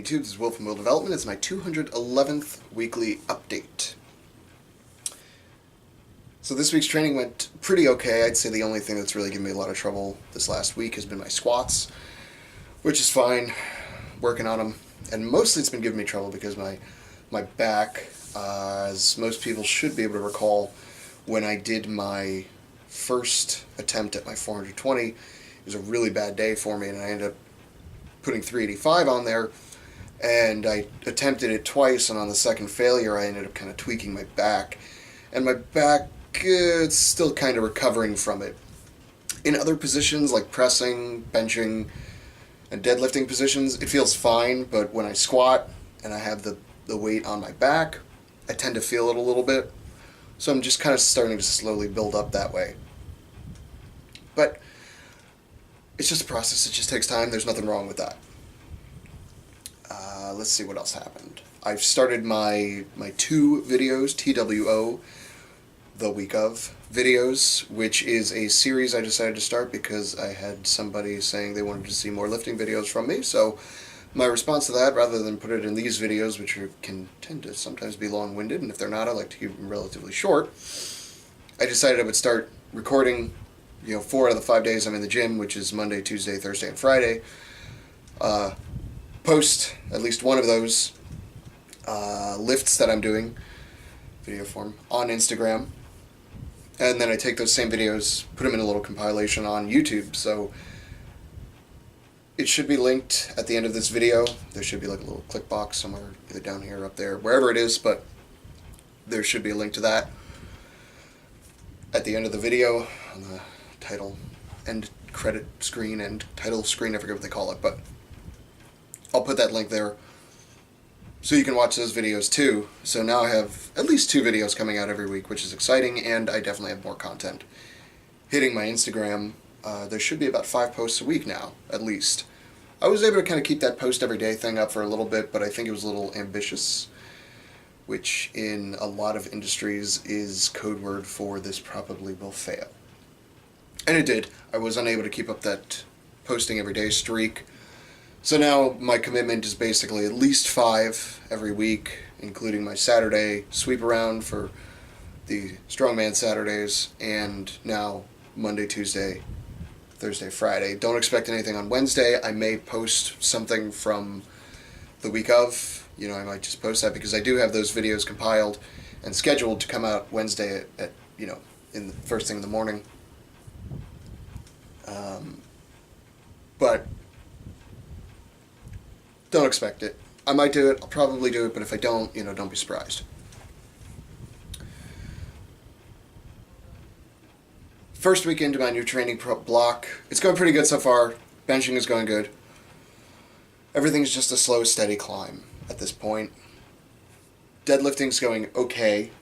YouTube, this is Will from Will Development. It's my 211th weekly update. So this week's training went pretty okay. I'd say the only thing that's really given me a lot of trouble this last week has been my squats, which is fine, working on them. And mostly it's been giving me trouble because my back, as most people should be able to recall, when I did my first attempt at my 420, it was a really bad day for me, and I ended up putting 385 on there, and I attempted it twice, and on the second failure I ended up kind of tweaking my back, and my back, it's still kind of recovering from it. In other positions like pressing, benching, and deadlifting positions, it feels fine, but when I squat and I have the weight on my back, I tend to feel it a little bit, so I'm just kind of starting to slowly build up that way. But it's just a process. It just takes time. There's nothing wrong with that. Let's see what else happened. I've started my 2 videos, TWO, the week of videos, which is a series I decided to start because I had somebody saying they wanted to see more lifting videos from me. So my response to that, rather than put it in these videos, which can tend to sometimes be long-winded, and if they're not, I like to keep them relatively short, I decided I would start recording 4 out of the 5 days I'm in the gym, which is Monday, Tuesday, Thursday, and Friday. Post at least one of those lifts that I'm doing, video form, on Instagram. And then I take those same videos, put them in a little compilation on YouTube. So it should be linked at the end of this video. There should be like a little click box somewhere, either down here or up there, wherever it is, but there should be a link to that at the end of the video on the title and credit screen and title screen, I forget what they call it, but I'll put that link there so you can watch those videos too. So now I have at least 2 videos coming out every week, which is exciting, and I definitely have more content hitting my Instagram. There should be about 5 posts a week now, at least. I was able to kind of keep that post every day thing up for a little bit, but I think it was a little ambitious, which in a lot of industries is code word for this probably will fail. And it did. I was unable to keep up that posting every day streak. So now my commitment is basically at least 5 every week, including my Saturday sweep around for the Strongman Saturdays, and now Monday, Tuesday, Thursday, Friday. Don't expect anything on Wednesday. I may post something from the week of. I might just post that because I do have those videos compiled and scheduled to come out Wednesday at in the first thing in the morning. But don't expect it. I might do it, I'll probably do it, but if I don't, don't be surprised. First week into my new training block. It's going pretty good so far. Benching is going good. Everything's just a slow, steady climb at this point. Deadlifting's going okay.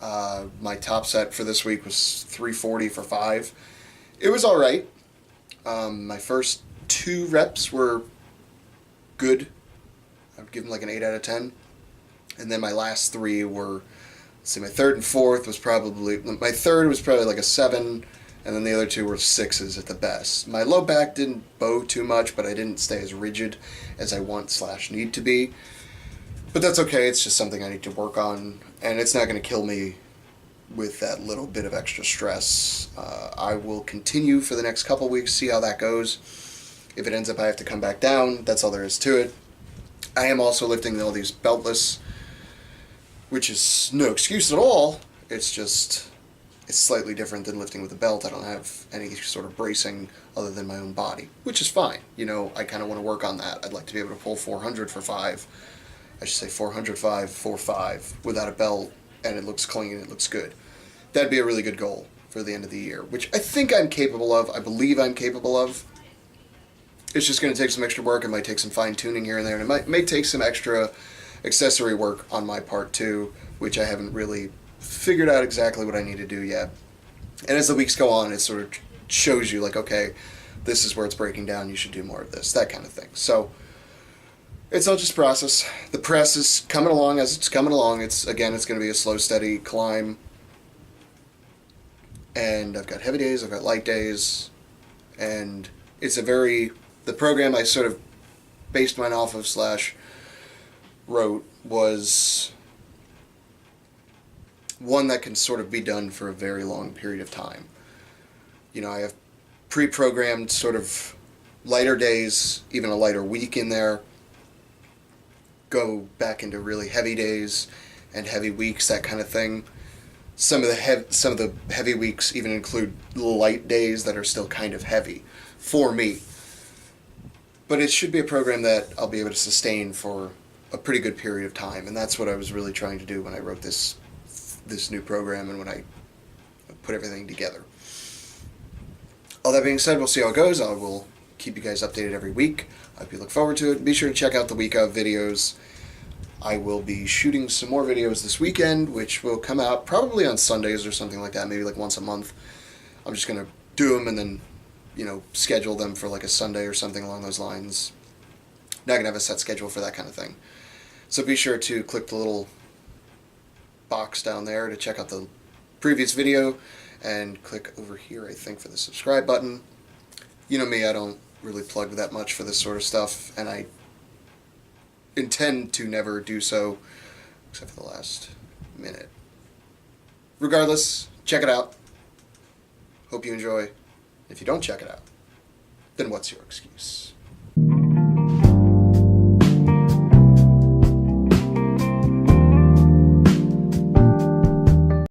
My top set for this week was 340 for 5. It was alright. My first 2 reps were good. I would give them like an 8 out of 10. And then my last 3 were, let's see, my third and fourth was probably, my third was probably like a 7, and then the other 2 were 6s at the best. My low back didn't bow too much, but I didn't stay as rigid as I want/need to be. But that's okay, it's just something I need to work on, and it's not going to kill me with that little bit of extra stress. I will continue for the next couple weeks, see how that goes. If it ends up I have to come back down, that's all there is to it. I am also lifting all these beltless, which is no excuse at all. It's just, it's slightly different than lifting with a belt. I don't have any sort of bracing other than my own body, which is fine. I kind of want to work on that. I'd like to be able to pull 400 for 5. I should say 405 for 5 without a belt, and it looks clean and it looks good. That'd be a really good goal for the end of the year, which I think I'm capable of. I believe I'm capable of. It's just going to take some extra work. It might take some fine-tuning here and there, and it may take some extra accessory work on my part too, which I haven't really figured out exactly what I need to do yet. And as the weeks go on, it sort of shows you, like, okay, this is where it's breaking down, you should do more of this, that kind of thing. So it's all just process. The press is coming along as it's coming along. It's going to be a slow, steady climb. And I've got heavy days, I've got light days, and it's the program I sort of based mine off of / wrote was one that can sort of be done for a very long period of time. You know, I have pre-programmed sort of lighter days, even a lighter week in there, go back into really heavy days and heavy weeks, that kind of thing. Some of the heavy weeks even include light days that are still kind of heavy for me. But it should be a program that I'll be able to sustain for a pretty good period of time, and that's what I was really trying to do when I wrote this new program and when I put everything together. All that being said, we'll see how it goes. I will keep you guys updated every week. I hope you look forward to it. Be sure to check out the week of videos. I will be shooting some more videos this weekend, which will come out probably on Sundays or something like that, maybe like once a month. I'm just going to do them and then, schedule them for like a Sunday or something along those lines. Not going to have a set schedule for that kind of thing. So be sure to click the little box down there to check out the previous video, and click over here, I think, for the subscribe button. You know me, I don't really plug that much for this sort of stuff, and I intend to never do so, except for the last minute. Regardless, check it out. Hope you enjoy. If you don't check it out, then what's your excuse?